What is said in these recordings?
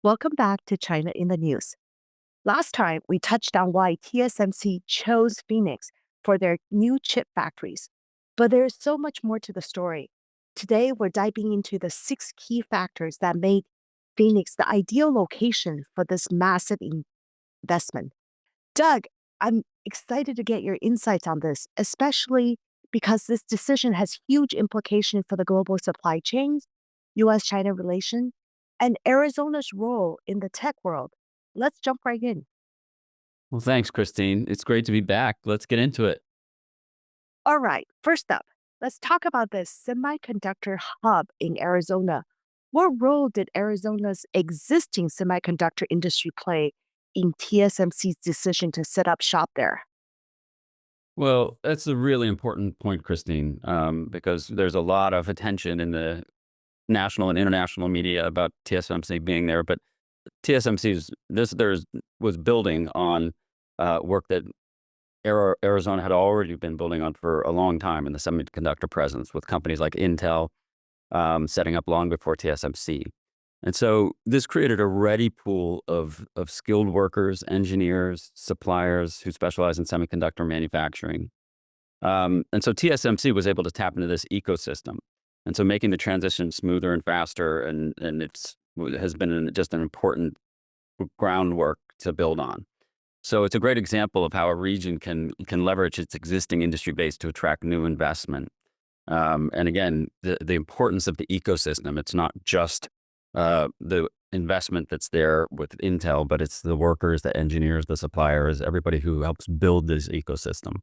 Welcome back to China in the News. Last time, we touched on why TSMC chose Phoenix for their new chip factories. But there's so much more to the story. Today, we're diving into the six key factors that made Phoenix the ideal location for this massive investment. Doug, I'm excited to get your insights on this, especially because this decision has huge implications for the global supply chains, US China relation, and Arizona's role in the tech world. Let's jump right in. Well, thanks, Christine. It's great to be back. Let's get into it. All right, first up, let's talk about the semiconductor hub in Arizona. What role did Arizona's existing semiconductor industry play in TSMC's decision to set up shop there? Well, that's a really important point, Christine, because there's a lot of attention in the national and international media about TSMC being there. But TSMC's was building on work that Arizona had already been building on for a long time in the semiconductor presence, with companies like Intel setting up long before TSMC. And so this created a ready pool of skilled workers, engineers, suppliers who specialize in semiconductor manufacturing. And so TSMC was able to tap into this ecosystem. And so making the transition smoother and faster, and has been just an important groundwork to build on. So it's a great example of how a region can leverage its existing industry base to attract new investment. And again, the importance of the ecosystem. It's not just the investment that's there with Intel, but it's the workers, the engineers, the suppliers, everybody who helps build this ecosystem.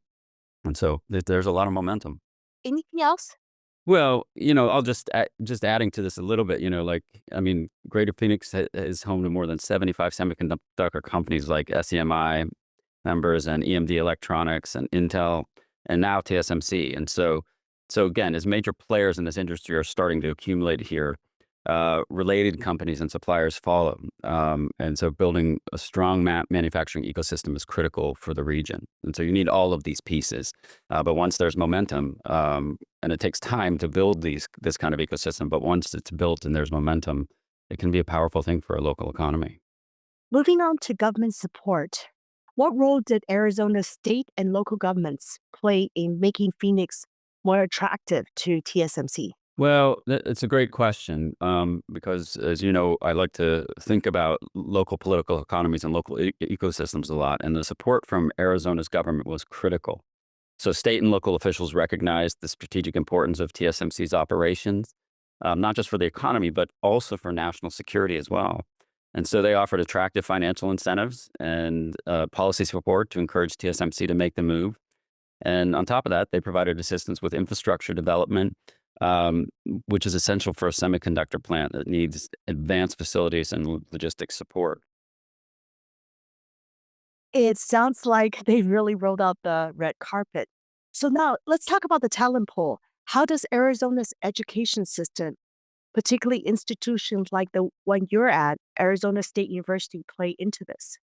And so there's a lot of momentum. Anything else? Well, I'll just adding to this a little bit. I mean, Greater Phoenix is home to more than 75 semiconductor companies like SEMI members and EMD Electronics and Intel, and now TSMC. And so again, as major players in this industry are starting to accumulate here, related companies and suppliers follow. And so building a strong manufacturing ecosystem is critical for the region. And so you need all of these pieces. But once there's momentum, and it takes time to build this kind of ecosystem, but once it's built and there's momentum, it can be a powerful thing for a local economy. Moving on to government support. What role did Arizona's state and local governments play in making Phoenix more attractive to TSMC? Well, it's a great question, because, as you know, I like to think about local political economies and local ecosystems a lot, and the support from Arizona's government was critical. So state and local officials recognized the strategic importance of TSMC's operations, not just for the economy, but also for national security as well. And so they offered attractive financial incentives and policy support to encourage TSMC to make the move. And on top of that, they provided assistance with infrastructure development, um, which is essential for a semiconductor plant that needs advanced facilities and logistics support. It sounds like they really rolled out the red carpet. So now let's talk about the talent pool. How does Arizona's education system, particularly institutions like the one you're at, Arizona State University, play into this?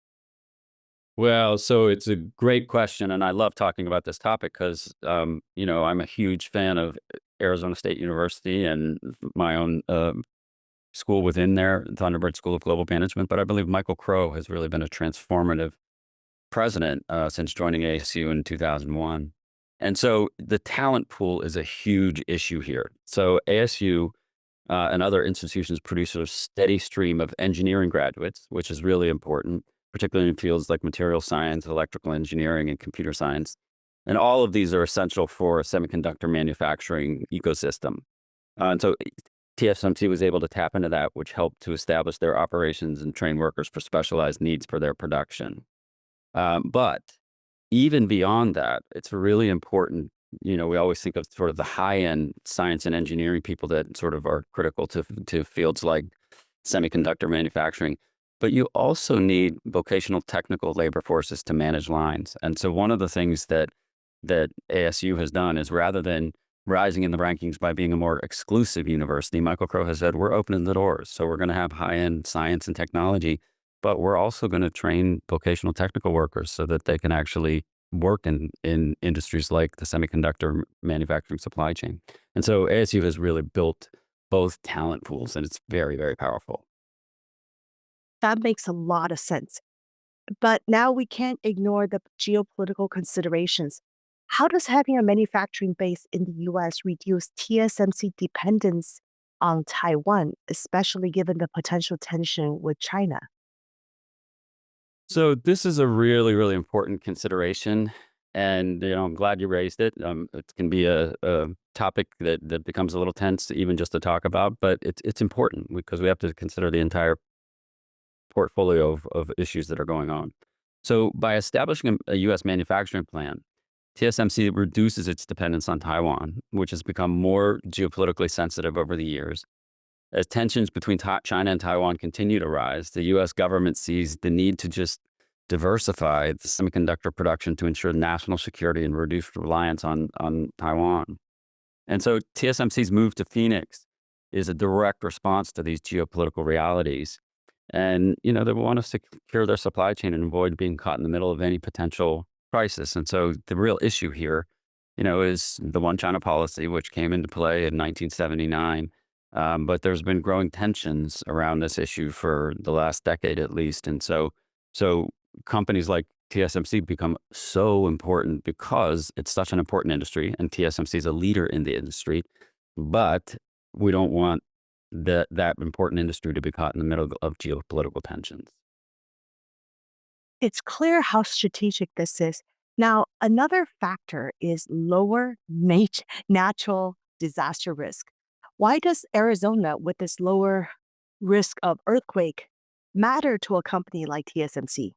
Well, so it's a great question, and I love talking about this topic because, I'm a huge fan of Arizona State University and my own school within there, Thunderbird School of Global Management. But I believe Michael Crow has really been a transformative president since joining ASU in 2001. And so the talent pool is a huge issue here. So ASU and other institutions produce a steady stream of engineering graduates, which is really important, particularly in fields like material science, electrical engineering, and computer science. And all of these are essential for a semiconductor manufacturing ecosystem. And so TSMC was able to tap into that, which helped to establish their operations and train workers for specialized needs for their production. But even beyond that, it's really important. We always think of sort of the high end science and engineering people that sort of are critical to fields like semiconductor manufacturing. But you also need vocational technical labor forces to manage lines. And so one of the things that ASU has done is, rather than rising in the rankings by being a more exclusive university, Michael Crow has said, we're opening the doors. So we're going to have high end science and technology, but we're also going to train vocational technical workers so that they can actually work in industries like the semiconductor manufacturing supply chain. And so ASU has really built both talent pools, and it's very, very powerful. That makes a lot of sense. But now we can't ignore the geopolitical considerations. How does having a manufacturing base in the US reduce TSMC dependence on Taiwan, especially given the potential tension with China? So this is a really, really important consideration, and I'm glad you raised it. It can be a topic that becomes a little tense, even just to talk about, but it's important because we have to consider the entire portfolio of issues that are going on. So by establishing a U.S. manufacturing plant, TSMC reduces its dependence on Taiwan, which has become more geopolitically sensitive over the years. As tensions between China and Taiwan continue to rise, the U.S. government sees the need to just diversify the semiconductor production to ensure national security and reduce reliance on Taiwan. And so TSMC's move to Phoenix is a direct response to these geopolitical realities. And, they want to secure their supply chain and avoid being caught in the middle of any potential crisis. And so the real issue here, is the one China policy, which came into play in 1979. But there's been growing tensions around this issue for the last decade at least. And so companies like TSMC become so important because it's such an important industry and TSMC is a leader in the industry. But we don't want that important industry to be caught in the middle of geopolitical tensions. It's clear how strategic this is. Now, another factor is lower natural disaster risk. Why does Arizona, with this lower risk of earthquake, matter to a company like TSMC?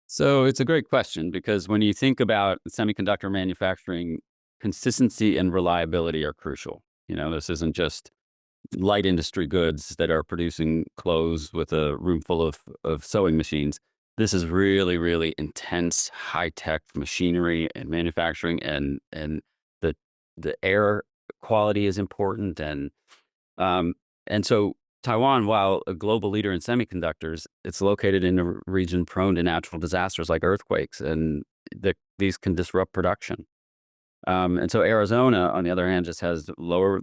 So it's a great question because when you think about semiconductor manufacturing, consistency and reliability are crucial. This isn't just light industry goods that are producing clothes with a room full of sewing machines. This is really, really intense, high tech machinery and manufacturing, and the the air quality is important, um, and so Taiwan, while a global leader in semiconductors, it's located in a region prone to natural disasters like earthquakes, and these can disrupt production. And so Arizona, on the other hand, just has lower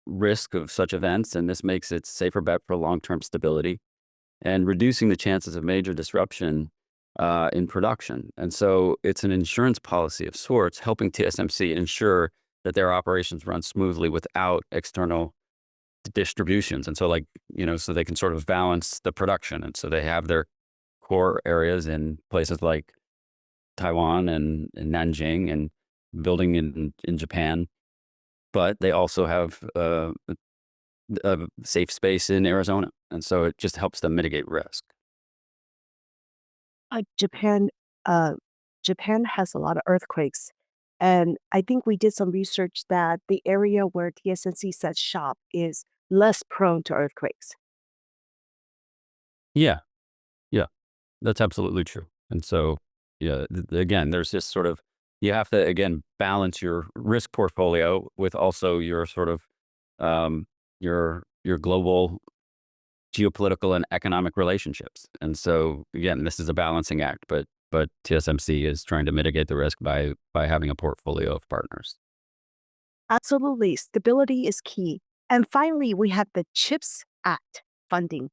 risk of such events, and this makes it safer bet for long-term stability and reducing the chances of major disruption in production. And so it's an insurance policy of sorts, helping TSMC ensure that their operations run smoothly without external distributions. And so, so they can sort of balance the production. And so they have their core areas in places like Taiwan and Nanjing and building in Japan, but they also have a safe space in Arizona, and so it just helps them mitigate risk. Uh, Japan, uh, Japan has a lot of earthquakes, and I think we did some research that the area where TSMC sets shop is less prone to earthquakes. Yeah, yeah, that's absolutely true. And so, yeah, again, there's this sort of you have to again balance your risk portfolio with also your sort of your global geopolitical and economic relationships. And so again, this is a balancing act, but TSMC is trying to mitigate the risk by having a portfolio of partners. Absolutely, stability is key. And finally, we have the CHIPS Act funding.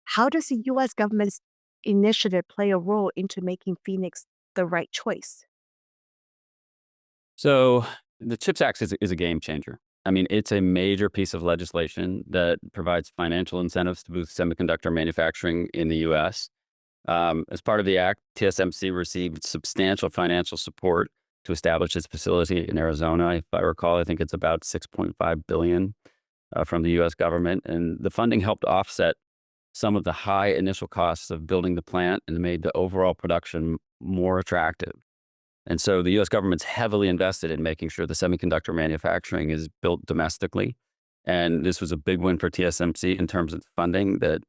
How does the US government's initiative play a role into making Phoenix the right choice? So the CHIPS Act is a game changer. I mean, it's a major piece of legislation that provides financial incentives to boost semiconductor manufacturing in the U.S. As part of the act, TSMC received substantial financial support to establish its facility in Arizona. If I recall, I think it's about 6.5 billion from the U.S. government, and the funding helped offset some of the high initial costs of building the plant and made the overall production more attractive. And so the US government's heavily invested in making sure the semiconductor manufacturing is built domestically. And this was a big win for TSMC in terms of funding that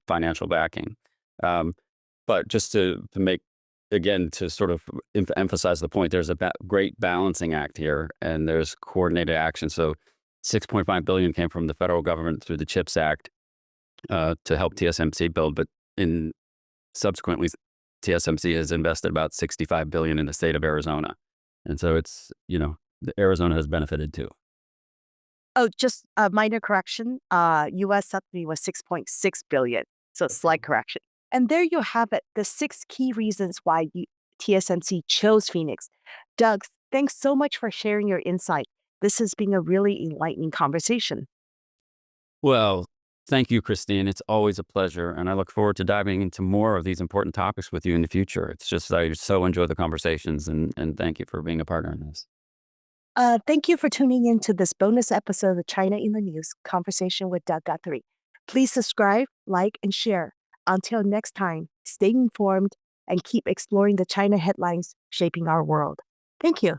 financial backing. Um, but just to make again to sort of emphasize the point, there's a great balancing act here, and there's coordinated action. So 6.5 billion came from the federal government through the CHIPS Act to help TSMC build, but in subsequently, TSMC has invested about 65 billion in the state of Arizona. And so Arizona has benefited too. Oh, just a minor correction. US subsidy was 6.6 billion. So slight correction. And there you have it, the six key reasons why TSMC chose Phoenix. Doug, thanks so much for sharing your insight. This has been a really enlightening conversation. Well, thank you, Christine. It's always a pleasure. And I look forward to diving into more of these important topics with you in the future. It's just, I so enjoy the conversations and thank you for being a partner in this. Thank you for tuning in to this bonus episode of China in the News Conversation with Doug Guthrie. Please subscribe, like, and share. Until next time, stay informed and keep exploring the China headlines shaping our world. Thank you.